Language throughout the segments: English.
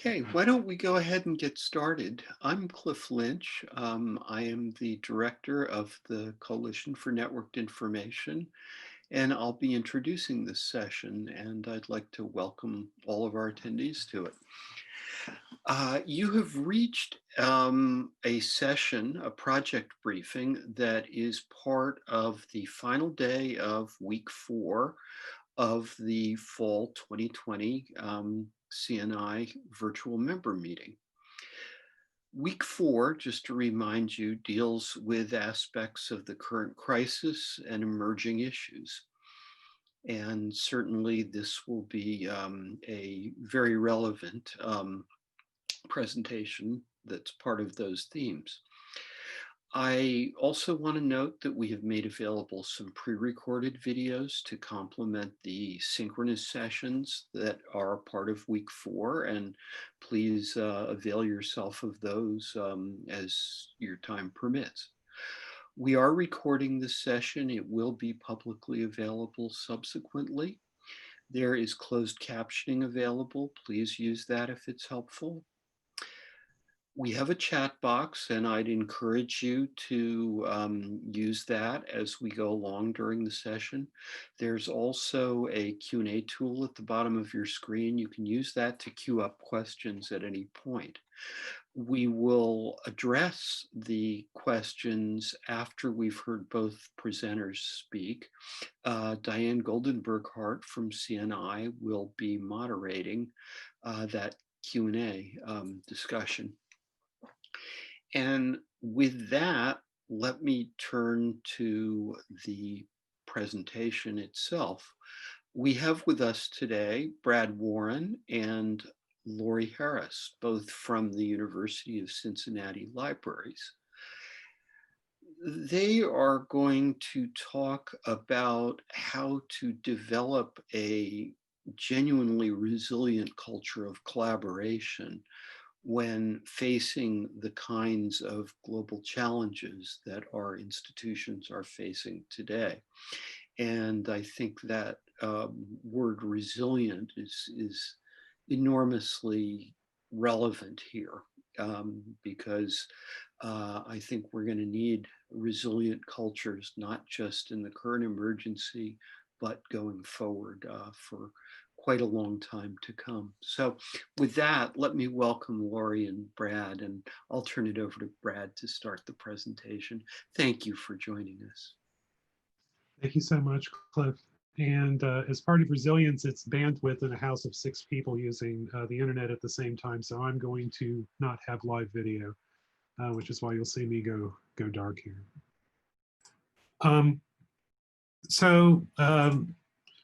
Okay, why don't we go ahead and get started? I'm Cliff Lynch. I am the director of the Coalition for Networked Information, and I'll be introducing this session, and I'd like to welcome all of our attendees to it. You have reached a session, a project briefing that is part of the final day of week 4 of the fall 2020 CNI virtual member meeting. Week 4, just to remind you, deals with aspects of the current crisis and emerging issues. And certainly this will be a very relevant presentation that's part of those themes. I also want to note that we have made available some pre-recorded videos to complement the synchronous sessions that are part of week 4, and please avail yourself of those as your time permits. We are recording this session. It will be publicly available subsequently. There is closed captioning available. Please use that if it's helpful. We have a chat box, and I'd encourage you to use that as we go along during the session. There's also a Q&A tool at the bottom of your screen. You can use that to queue up questions at any point. We will address the questions after we've heard both presenters speak. Diane Goldenberg-Hart from CNI will be moderating that Q&A discussion. And with that, let me turn to the presentation itself. We have with us today Brad Warren and Lori Harris, both from the University of Cincinnati Libraries. They are going to talk about how to develop a genuinely resilient culture of collaboration when facing the kinds of global challenges that our institutions are facing today. And I think that word resilient is enormously relevant here because I think we're going to need resilient cultures, not just in the current emergency, but going forward for quite a long time to come. So with that, let me welcome Lori and Brad, and I'll turn it over to Brad to start the presentation. Thank you for joining us. Thank you so much, Cliff. And as part of resilience, it's bandwidth in a house of 6 people using the internet at the same time. So I'm going to not have live video, which is why you'll see me go dark here.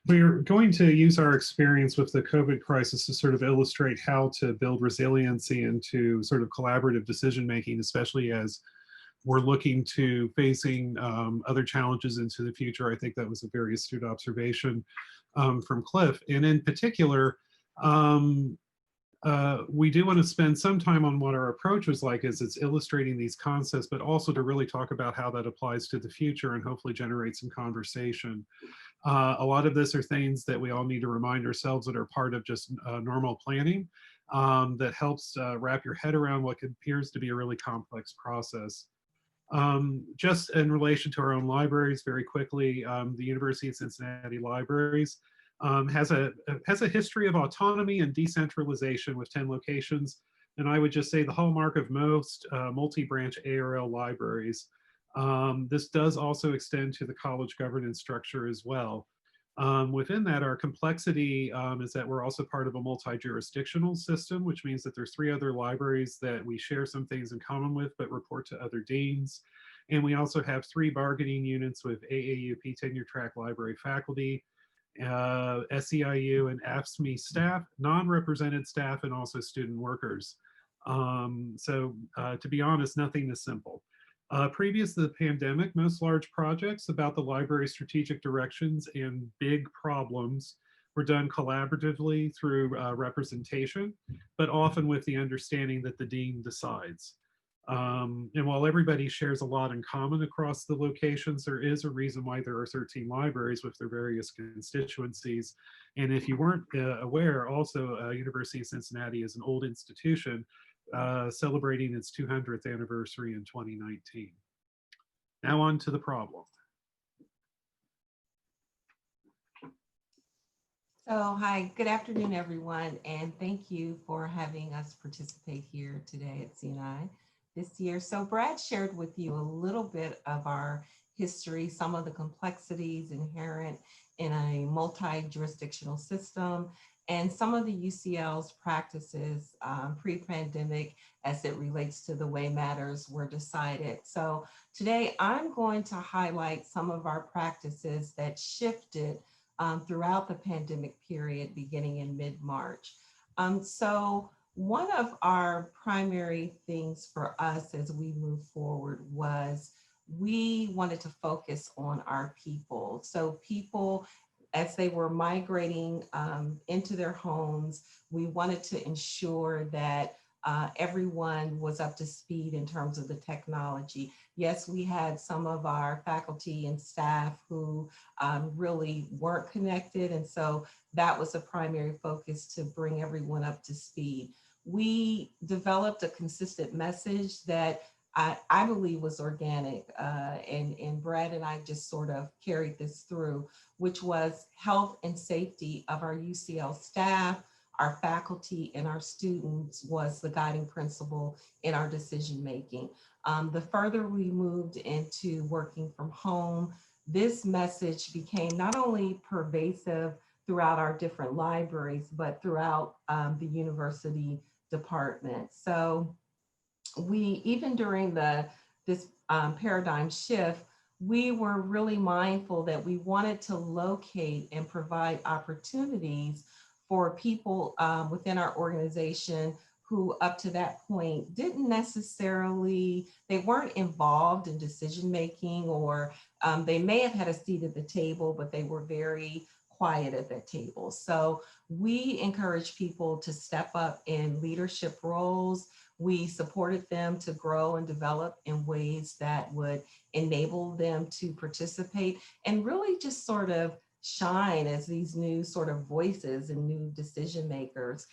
We're going to use our experience with the COVID crisis to sort of illustrate how to build resiliency into sort of collaborative decision making, especially as we're looking to facing other challenges into the future. I think that was a very astute observation from Cliff. And in particular, we do want to spend some time on what our approach was like as it's illustrating these concepts, but also to really talk about how that applies to the future and hopefully generate some conversation. A lot of this are things that we all need to remind ourselves that are part of just normal planning that helps wrap your head around what appears to be a really complex process. Just in relation to our own libraries, very quickly, the University of Cincinnati Libraries has a history of autonomy and decentralization with 10 locations. And I would just say the hallmark of most multi-branch ARL libraries. This does also extend to the college governance structure as well. Within that, our complexity is that we're also part of a multi-jurisdictional system, which means that there's 3 other libraries that we share some things in common with, but report to other deans. And we also have 3 bargaining units with AAUP tenure track library faculty, SEIU and AFSCME staff, non-represented staff, and also student workers. To be honest, nothing is simple. Previous to the pandemic, most large projects about the library's strategic directions and big problems were done collaboratively through representation, but often with the understanding that the dean decides. And while everybody shares a lot in common across the locations, there is a reason why there are 13 libraries with their various constituencies. And if you weren't aware, also, University of Cincinnati is an old institution celebrating its 200th anniversary in 2019. Now on to the problem. So, hi, good afternoon, everyone, and thank you for having us participate here today at CNI this year. So, Brad shared with you a little bit of our history, some of the complexities inherent in a multi-jurisdictional system, and some of the UCL's practices pre-pandemic as it relates to the way matters were decided. So, today I'm going to highlight some of our practices that shifted throughout the pandemic period beginning in mid-March. So one of our primary things for us as we move forward was we wanted to focus on our people. So people, as they were migrating into their homes, we wanted to ensure that everyone was up to speed in terms of the technology. Yes, we had some of our faculty and staff who really weren't connected. And so that was a primary focus to bring everyone up to speed. We developed a consistent message that I believe was organic, and Brad and I just sort of carried this through, which was health and safety of our UCL staff, our faculty, and our students was the guiding principle in our decision making. The further we moved into working from home, this message became not only pervasive throughout our different libraries, but throughout the university department. So we, even during this paradigm shift, we were really mindful that we wanted to locate and provide opportunities for people within our organization who up to that point didn't necessarily, they weren't involved in decision making, or they may have had a seat at the table, but they were very quiet at that table. So we encourage people to step up in leadership roles. We supported them to grow and develop in ways that would enable them to participate and really just sort of shine as these new sort of voices and new decision makers.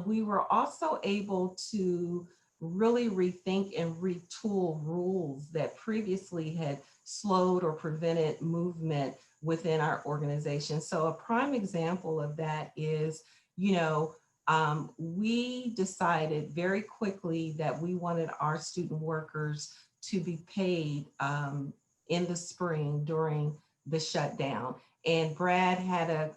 We were also able to really rethink and retool rules that previously had slowed or prevented movement within our organization. So a prime example of that is, we decided very quickly that we wanted our student workers to be paid in the spring during the shutdown. And Brad had a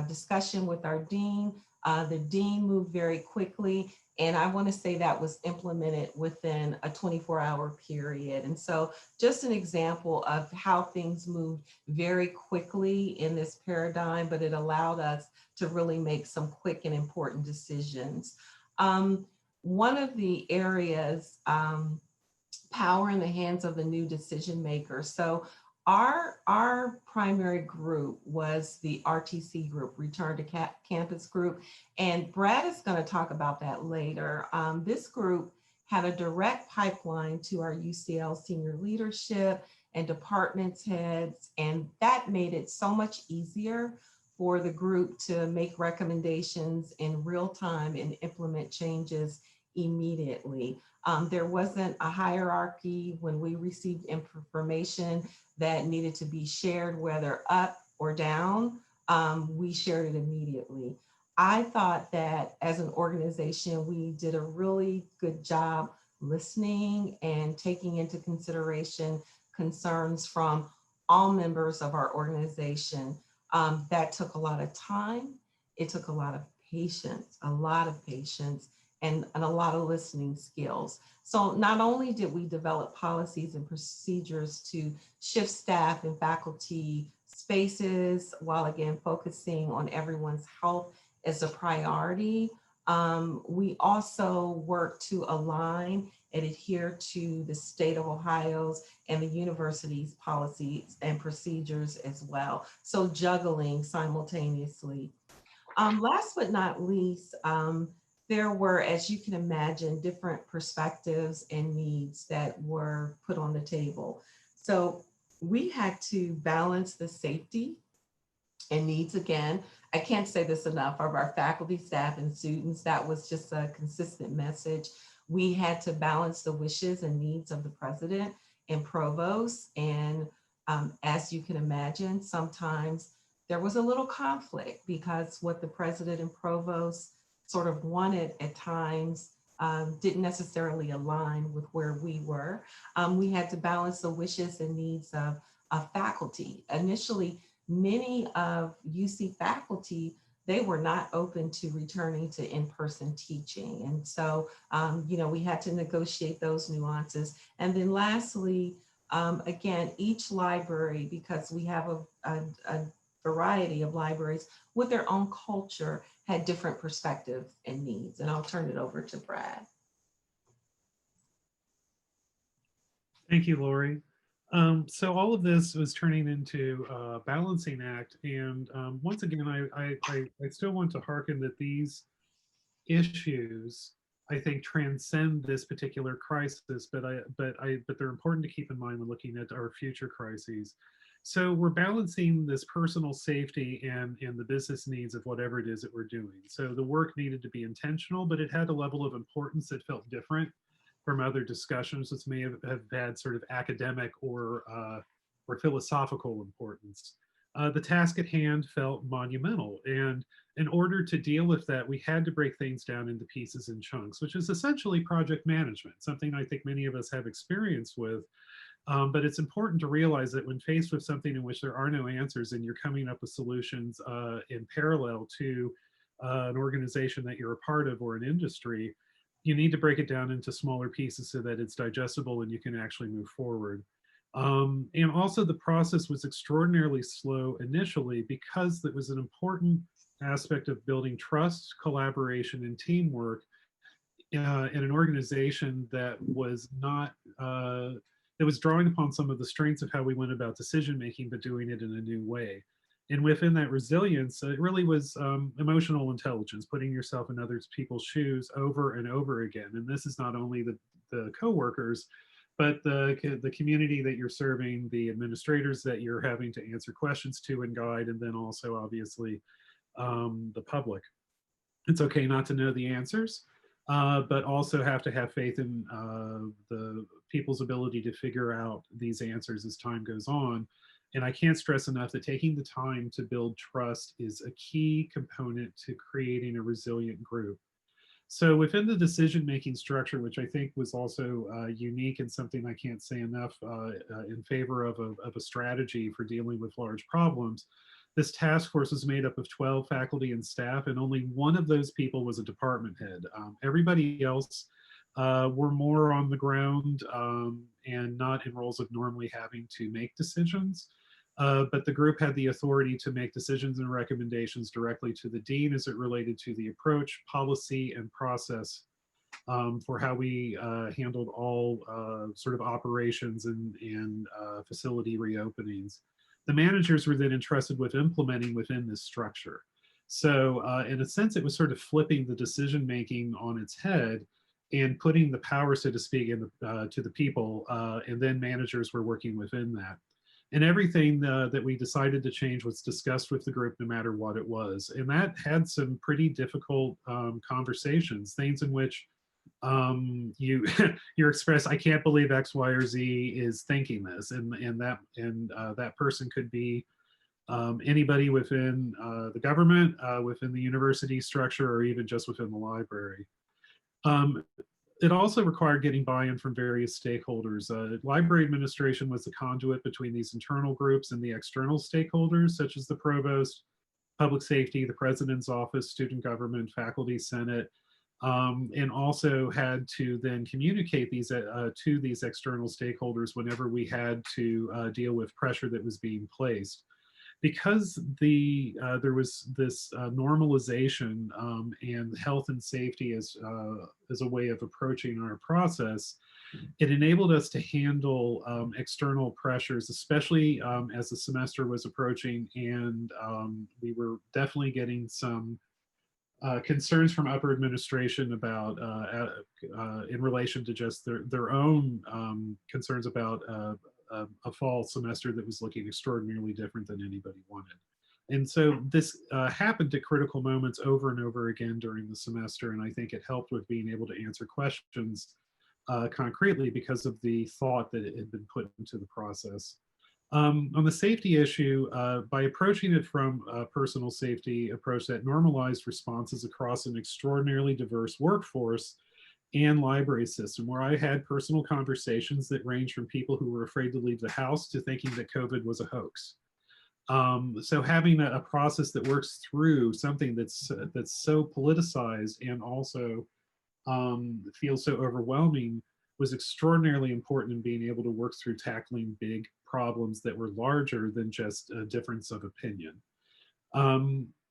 discussion with our dean. The dean moved very quickly, and I want to say that was implemented within a 24-hour period. And so just an example of how things moved very quickly in this paradigm, but it allowed us to really make some quick and important decisions. One of the areas, power in the hands of the new decision maker. So our primary group was the RTC group, Return to Campus group, and Brad is going to talk about that later. This group had a direct pipeline to our UCL senior leadership and departments heads, and that made it so much easier for the group to make recommendations in real time and implement changes immediately. There wasn't a hierarchy when we received information that needed to be shared, whether up or down, we shared it immediately. I thought that as an organization, we did a really good job listening and taking into consideration concerns from all members of our organization. That took a lot of time. It took a lot of patience, and a lot of listening skills. So not only did we develop policies and procedures to shift staff and faculty spaces while again focusing on everyone's health as a priority, we also work to align and adhere to the state of Ohio's and the university's policies and procedures as well. So juggling simultaneously. Last but not least, there were, as you can imagine, different perspectives and needs that were put on the table. So we had to balance the safety and needs again. I can't say this enough of our faculty, staff, and students. That was just a consistent message. We had to balance the wishes and needs of the president and provost. And as you can imagine, sometimes there was a little conflict because what the president and provost sort of wanted at times didn't necessarily align with where we were. We had to balance the wishes and needs of faculty. Initially, many of UC faculty, they were not open to returning to in-person teaching. And so, we had to negotiate those nuances. And then lastly, again, each library, because we have a variety of libraries with their own culture, had different perspectives and needs. And I'll turn it over to Brad. Thank you, Lori. So all of this was turning into a balancing act. And once again, I still want to hearken that these issues, I think, transcend this particular crisis, but they're important to keep in mind when looking at our future crises. So we're balancing this personal safety and the business needs of whatever it is that we're doing. So the work needed to be intentional, but it had a level of importance that felt different from other discussions which may have had sort of academic or philosophical importance. The task at hand felt monumental, and in order to deal with that, we had to break things down into pieces and chunks, which is essentially project management, something I think many of us have experience with. But it's important to realize that when faced with something in which there are no answers and you're coming up with solutions in parallel to an organization that you're a part of or an industry, you need to break it down into smaller pieces so that it's digestible and you can actually move forward. And also the process was extraordinarily slow initially because it was an important aspect of building trust, collaboration, and teamwork in an organization that was not, that was drawing upon some of the strengths of how we went about decision making, but doing it in a new way. And within that resilience, it really was emotional intelligence, putting yourself in other people's shoes over and over again. And this is not only the coworkers, but the community that you're serving, the administrators that you're having to answer questions to and guide, and then also obviously the public. It's okay not to know the answers, but also have to have faith in the people's ability to figure out these answers as time goes on. And I can't stress enough that taking the time to build trust is a key component to creating a resilient group. So within the decision-making structure, which I think was also unique and something I can't say enough in favor of a strategy for dealing with large problems, this task force was made up of 12 faculty and staff, and only one of those people was a department head. Everybody else were more on the ground and not in roles of normally having to make decisions. But the group had the authority to make decisions and recommendations directly to the dean as it related to the approach, policy, and process for how we handled all sort of operations and facility reopenings. The managers were then entrusted with implementing within this structure. So in a sense, it was sort of flipping the decision-making on its head and putting the power, so to speak, to the people, and then managers were working within that. And everything that we decided to change was discussed with the group no matter what it was. And that had some pretty difficult conversations, things in which you you express, I can't believe X, Y, or Z is thinking this, and that person could be anybody within the government, within the university structure, or even just within the library. It also required getting buy-in from various stakeholders. Library administration was the conduit between these internal groups and the external stakeholders, such as the provost, public safety, the president's office, student government, faculty senate, and also had to then communicate these to these external stakeholders whenever we had to deal with pressure that was being placed. Because there was this normalization and health and safety as a way of approaching our process, it enabled us to handle external pressures, especially as the semester was approaching, and we were definitely getting some concerns from upper administration about in relation to just their own concerns about a fall semester that was looking extraordinarily different than anybody wanted. And so this happened at critical moments over and over again during the semester, and I think it helped with being able to answer questions concretely because of the thought that it had been put into the process. On the safety issue, by approaching it from a personal safety approach that normalized responses across an extraordinarily diverse workforce and library system, where I had personal conversations that ranged from people who were afraid to leave the house to thinking that COVID was a hoax. So having a process that works through something that's so politicized and also feels so overwhelming was extraordinarily important in being able to work through tackling big problems that were larger than just a difference of opinion.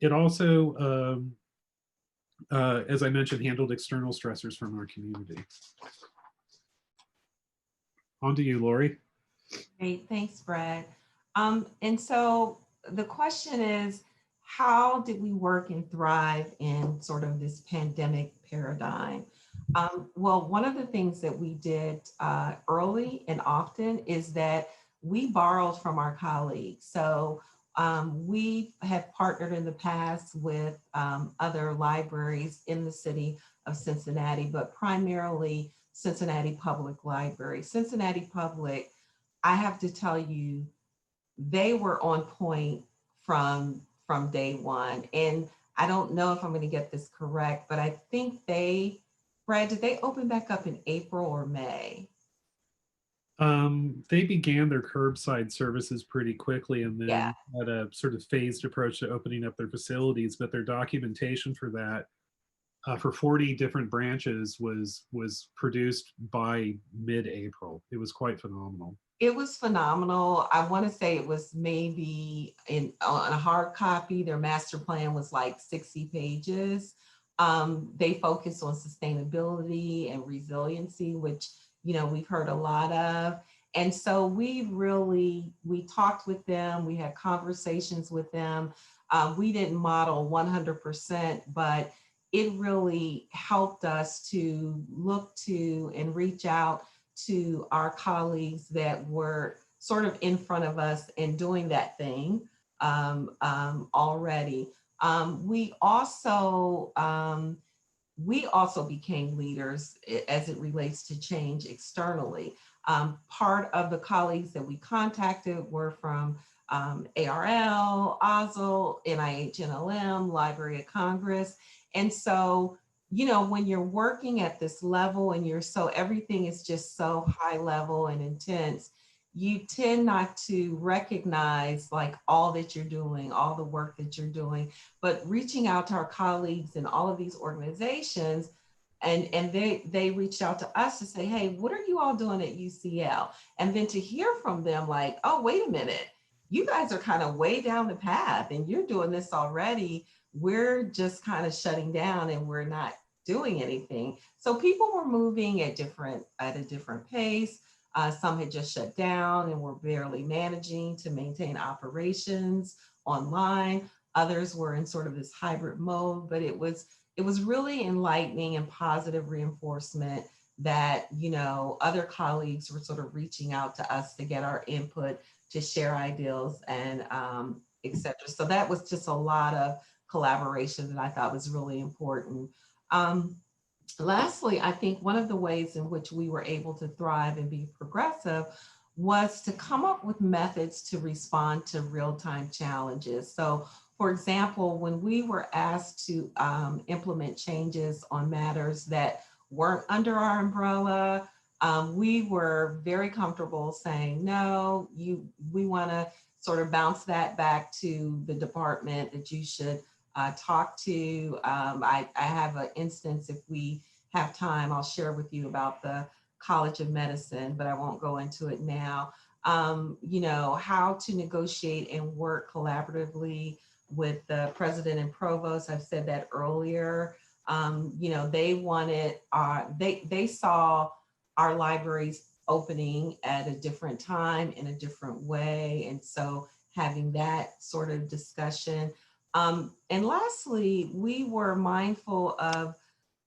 It also, as I mentioned, handled external stressors from our community. On to you, Lori. Great, thanks, Brad. And so the question is, how did we work and thrive in sort of this pandemic paradigm? Well, one of the things that we did early and often is that we borrowed from our colleagues. So we have partnered in the past with other libraries in the city of Cincinnati, but primarily Cincinnati Public Library. Cincinnati Public, I have to tell you, they were on point from day one. And I don't know if I'm going to get this correct, but I think Brad, did they open back up in April or May? They began their curbside services pretty quickly and Yeah. then had a sort of phased approach to opening up their facilities, but their documentation for that for 40 different branches was produced by mid-April. It was quite phenomenal. It was phenomenal. I want to say it was maybe on a hard copy. Their master plan was like 60 pages. They focused on sustainability and resiliency, which we've heard a lot of. And so we talked with them. We had conversations with them. We didn't model 100%, but it really helped us to look to and reach out to our colleagues that were sort of in front of us and doing that thing already. We also became leaders as it relates to change externally. Part of the colleagues that we contacted were from ARL, OSL, NIH NLM, Library of Congress. And so when you're working at this level and everything is just so high level and intense, you tend not to recognize like all that you're doing, all the work that you're doing, but reaching out to our colleagues in all of these organizations, and they reached out to us to say, hey, what are you all doing at UCL? And then to hear from them like, oh, wait a minute, you guys are kind of way down the path and you're doing this already. We're just kind of shutting down and we're not doing anything. So people were moving at a different pace. Some had just shut down and were barely managing to maintain operations online. Others were in sort of this hybrid mode, but it was really enlightening and positive reinforcement that, other colleagues were sort of reaching out to us to get our input, to share ideas and et cetera. So that was just a lot of collaboration that I thought was really important. Lastly, I think one of the ways in which we were able to thrive and be progressive was to come up with methods to respond to real-time challenges. So, for example, when we were asked to implement changes on matters that weren't under our umbrella, we were very comfortable saying, no, we want to sort of bounce that back to the department that you should talk to. I have an instance, if we have time, I'll share with you about the College of Medicine, but I won't go into it now. How to negotiate and work collaboratively with the president and provost. I've said that earlier. They wanted, they saw our libraries opening at a different time in a different way. And so having that sort of discussion. And lastly, we were mindful of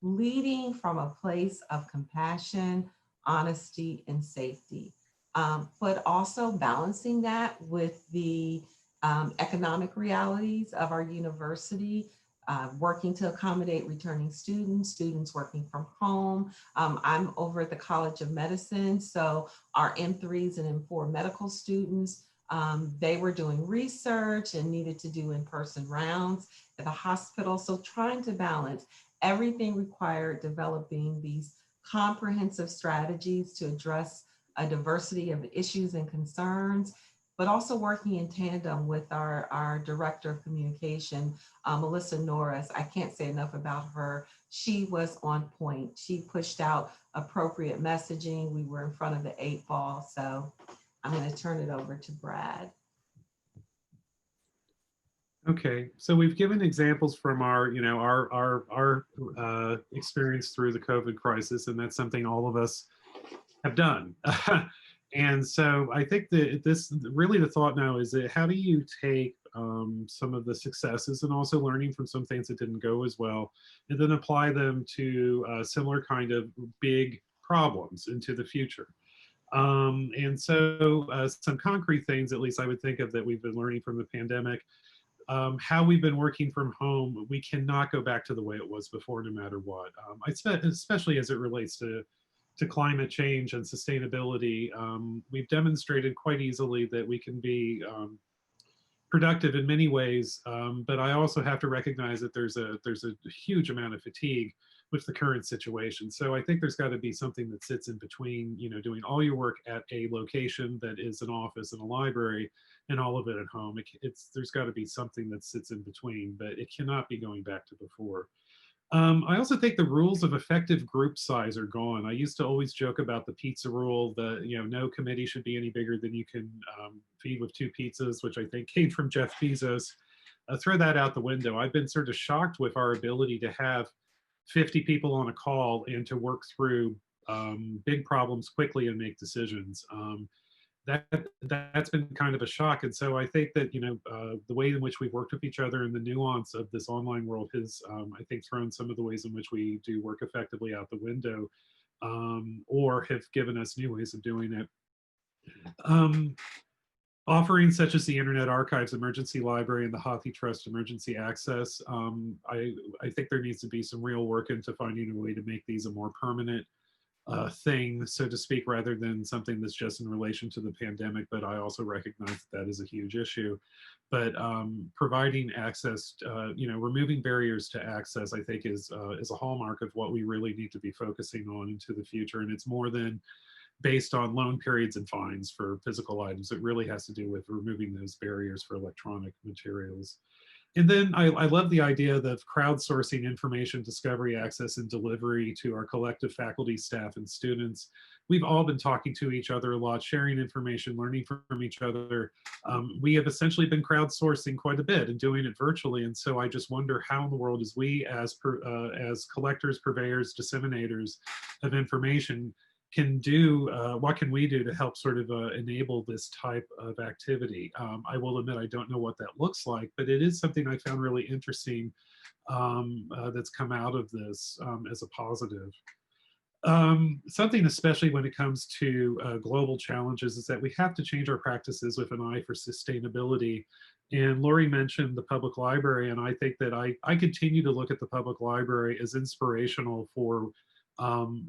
leading from a place of compassion, honesty, and safety, but also balancing that with the economic realities of our university, working to accommodate returning students, students working from home. I'm over at the College of Medicine, so our M3s and M4 medical students, they were doing research and needed to do in-person rounds at the hospital. So trying to balance everything required developing these comprehensive strategies to address a diversity of issues and concerns, but also working in tandem with our director of communication, Melissa Norris. I can't say enough about her. She was on point. She pushed out appropriate messaging. We were in front of the 8 ball. So I'm going to turn it over to Brad. Okay, so we've given examples from our, our experience through the COVID crisis, and that's something all of us have done. And so I think that this really the thought now is that how do you take some of the successes and also learning from some things that didn't go as well, and then apply them to similar kind of big problems into the future. And so some concrete things, at least I would think of, that we've been learning from the pandemic. How we've been working from home, we cannot go back to the way it was before, no matter what. Especially as it relates to climate change and sustainability. We've demonstrated quite easily that we can be productive in many ways, but I also have to recognize that there's a huge amount of fatigue with the current situation. So I think there's got to be something that sits in between, doing all your work at a location that is an office and a library, and all of it at home. There's got to be something that sits in between, but it cannot be going back to before. I also think the rules of effective group size are gone. I used to always joke about the pizza rule, that no committee should be any bigger than you can feed with 2 pizzas, which I think came from Jeff Bezos. Throw that out the window. I've been sort of shocked with our ability to have 50 people on a call and to work through big problems quickly and make decisions. That's been kind of a shock. And so I think that the way in which we've worked with each other and the nuance of this online world has I think thrown some of the ways in which we do work effectively out the window, or have given us new ways of doing it. Offerings such as the Internet Archive's Emergency Library and the Hathi Trust Emergency Access, I think there needs to be some real work into finding a way to make these a more permanent thing, so to speak, rather than something that's just in relation to the pandemic. But I also recognize that is a huge issue. But providing access, removing barriers to access, I think is a hallmark of what we really need to be focusing on into the future. And it's more than based on loan periods and fines for physical items. It really has to do with removing those barriers for electronic materials. And then I love the idea of crowdsourcing information discovery, access, and delivery to our collective faculty, staff, and students. We've all been talking to each other a lot, sharing information, learning from each other. We have essentially been crowdsourcing quite a bit and doing it virtually. And so I just wonder how in the world is we as collectors, purveyors, disseminators of information can do, what can we do to help sort of enable this type of activity? I will admit I don't know what that looks like, but it is something I found really interesting that's come out of this as a positive. Something especially when it comes to global challenges is that we have to change our practices with an eye for sustainability. And Lori mentioned the public library, and I think that I continue to look at the public library as inspirational for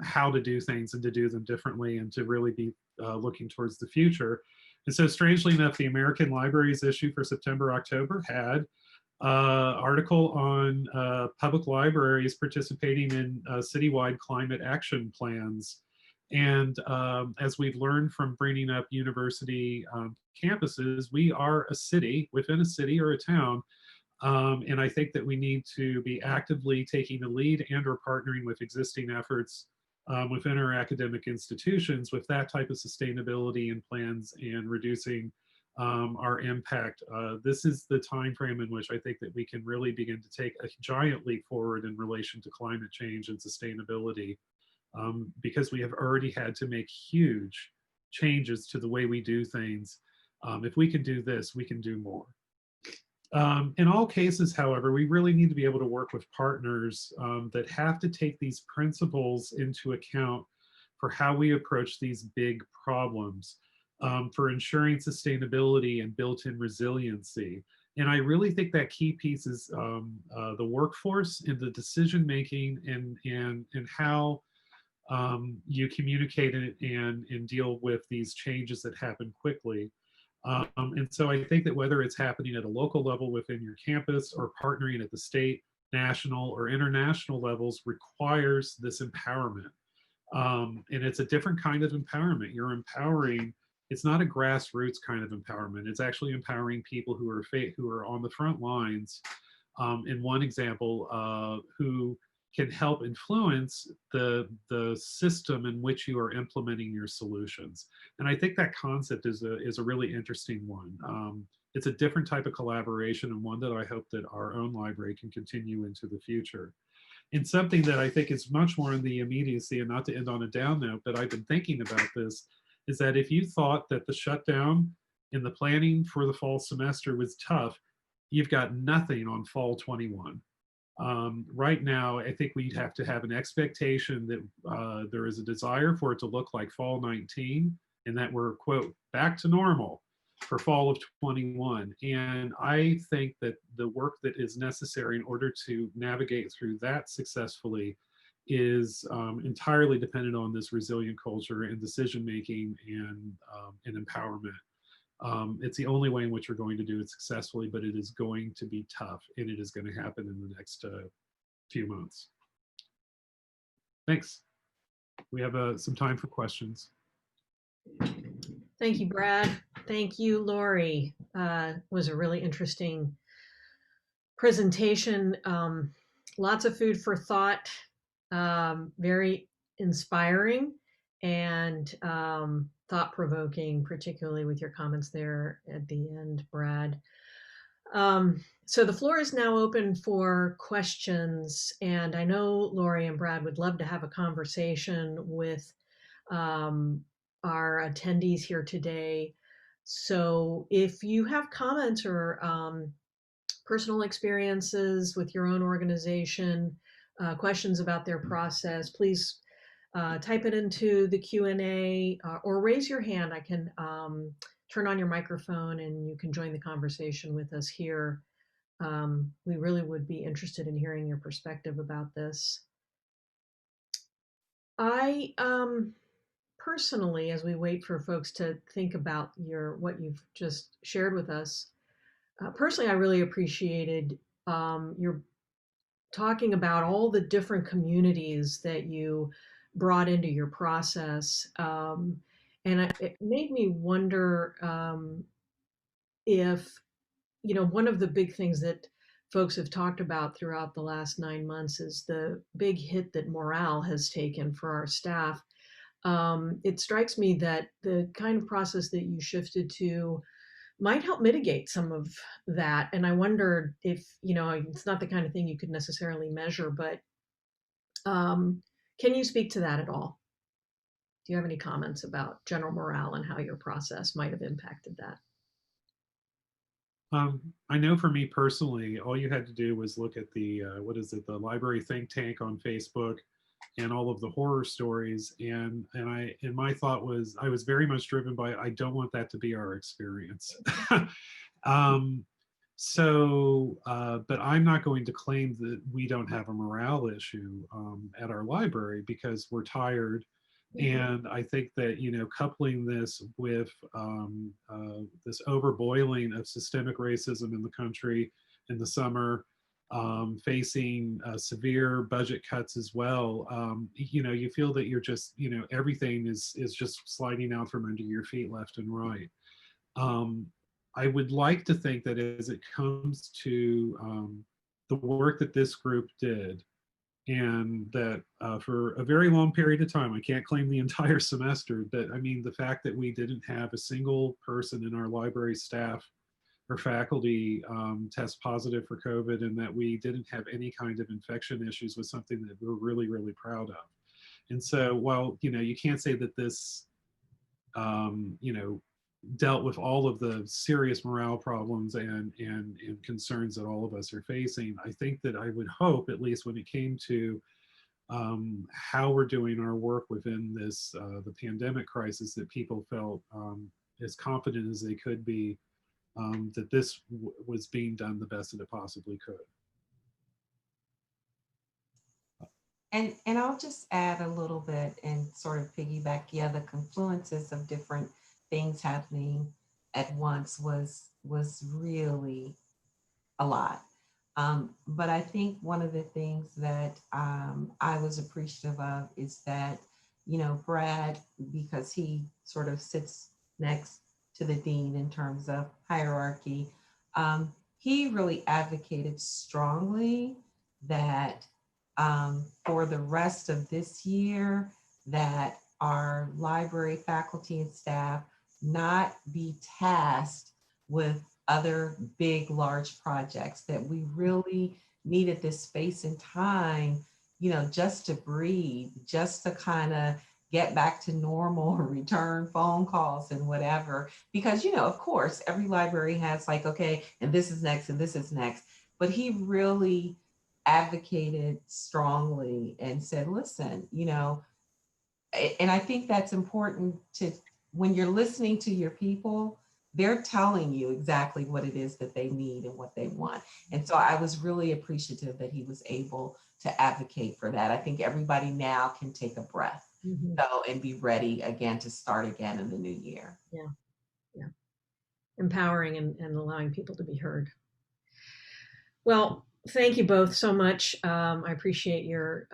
how to do things and to do them differently, and to really be looking towards the future. And so strangely enough, the American Libraries issue for September, October had article on public libraries participating in citywide climate action plans. And as we've learned from bringing up university campuses, we are a city within a city or a town. And I think that we need to be actively taking the lead and or partnering with existing efforts within our academic institutions with that type of sustainability and plans, and reducing our impact. This is the time frame in which I think that we can really begin to take a giant leap forward in relation to climate change and sustainability, because we have already had to make huge changes to the way we do things. If we can do this, we can do more. In all cases, however, we really need to be able to work with partners that have to take these principles into account for how we approach these big problems, for ensuring sustainability and built-in resiliency. And I really think that key piece is the workforce and the decision making and how you communicate and deal with these changes that happen quickly. And so I think that whether it's happening at a local level within your campus or partnering at the state, national, or international levels requires this empowerment. And it's a different kind of empowerment. You're empowering, it's not a grassroots kind of empowerment. It's actually empowering people who are on the front lines. In one example, who can help influence the system in which you are implementing your solutions. And I think that concept is a really interesting one. It's a different type of collaboration and one that I hope that our own library can continue into the future. And something that I think is much more in the immediacy, and not to end on a down note, but I've been thinking about this, is that if you thought that the shutdown in the planning for the fall semester was tough, you've got nothing on fall 21. Right now, I think we'd have to have an expectation that there is a desire for it to look like fall 19 and that we're, quote, back to normal for fall of 21. And I think that the work that is necessary in order to navigate through that successfully is entirely dependent on this resilient culture and decision making and empowerment. It's the only way in which we're going to do it successfully, but it is going to be tough and it is going to happen in the next few months. Thanks. We have some time for questions. Thank you, Brad. Thank you, Lori. Was a really interesting presentation. Lots of food for thought, very inspiring and thought-provoking, particularly with your comments there at the end, Brad. So the floor is now open for questions, and I know Lori and Brad would love to have a conversation with our attendees here today. So if you have comments or personal experiences with your own organization, questions about their process, please type it into the Q&A or raise your hand. I can turn on your microphone and you can join the conversation with us here. We really would be interested in hearing your perspective about this. I personally, as we wait for folks to think about what you've just shared with us, personally, I really appreciated your talking about all the different communities that you brought into your process. And it made me wonder if, one of the big things that folks have talked about throughout the last 9 months is the big hit that morale has taken for our staff. It strikes me that the kind of process that you shifted to might help mitigate some of that. And I wondered if, it's not the kind of thing you could necessarily measure, but can you speak to that at all? Do you have any comments about general morale and how your process might have impacted that? I know for me personally, all you had to do was look at the, the library think tank on Facebook and all of the horror stories. And my thought was, I was very much driven by, I don't want that to be our experience. But I'm not going to claim that we don't have a morale issue at our library because we're tired. And I think that, coupling this with this overboiling of systemic racism in the country in the summer, facing severe budget cuts as well, you feel that you're just, everything is just sliding out from under your feet left and right. I would like to think that as it comes to the work that this group did, and that for a very long period of time, I can't claim the entire semester, but I mean, the fact that we didn't have a single person in our library staff or faculty test positive for COVID, and that we didn't have any kind of infection issues was something that we're really, really proud of. And so while, you can't say that this, dealt with all of the serious morale problems and concerns that all of us are facing. I think that I would hope, at least when it came to how we're doing our work within this the pandemic crisis, that people felt as confident as they could be that this was being done the best that it possibly could. And I'll just add a little bit and sort of piggyback. Yeah, the confluences of different things happening at once was really a lot. But I think one of the things that I was appreciative of is that, you know, Brad, because he sort of sits next to the dean in terms of hierarchy, he really advocated strongly that for the rest of this year, that our library faculty and staff not be tasked with other big, large projects, that we really needed this space and time, you know, just to breathe, just to kind of get back to normal, return phone calls and whatever. Because, you know, of course, every library has like, okay, and this is next and this is next. But he really advocated strongly and said, listen, you know, and I think that's important to, when you're listening to your people, they're telling you exactly what it is that they need and what they want. And so I was really appreciative that he was able to advocate for that. I think everybody now can take a breath, so, and be ready again to start again in the new year. Yeah, yeah. Empowering and allowing people to be heard. Well, thank you both so much. I appreciate your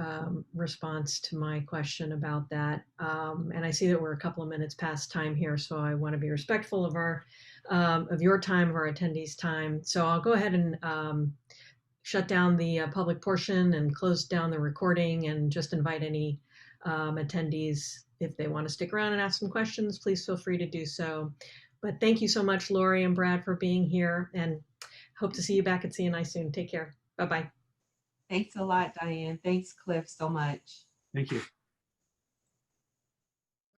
response to my question about that. And I see that we're a couple of minutes past time here, so I want to be respectful of our of your time, of our attendees' time. So I'll go ahead and shut down the public portion and close down the recording, and just invite any attendees, if they want to stick around and ask some questions, please feel free to do so. But thank you so much, Lori and Brad, for being here, and hope to see you back at CNI soon. Take care. Bye-bye. Thanks a lot, Diane. Thanks, Cliff, so much. Thank you.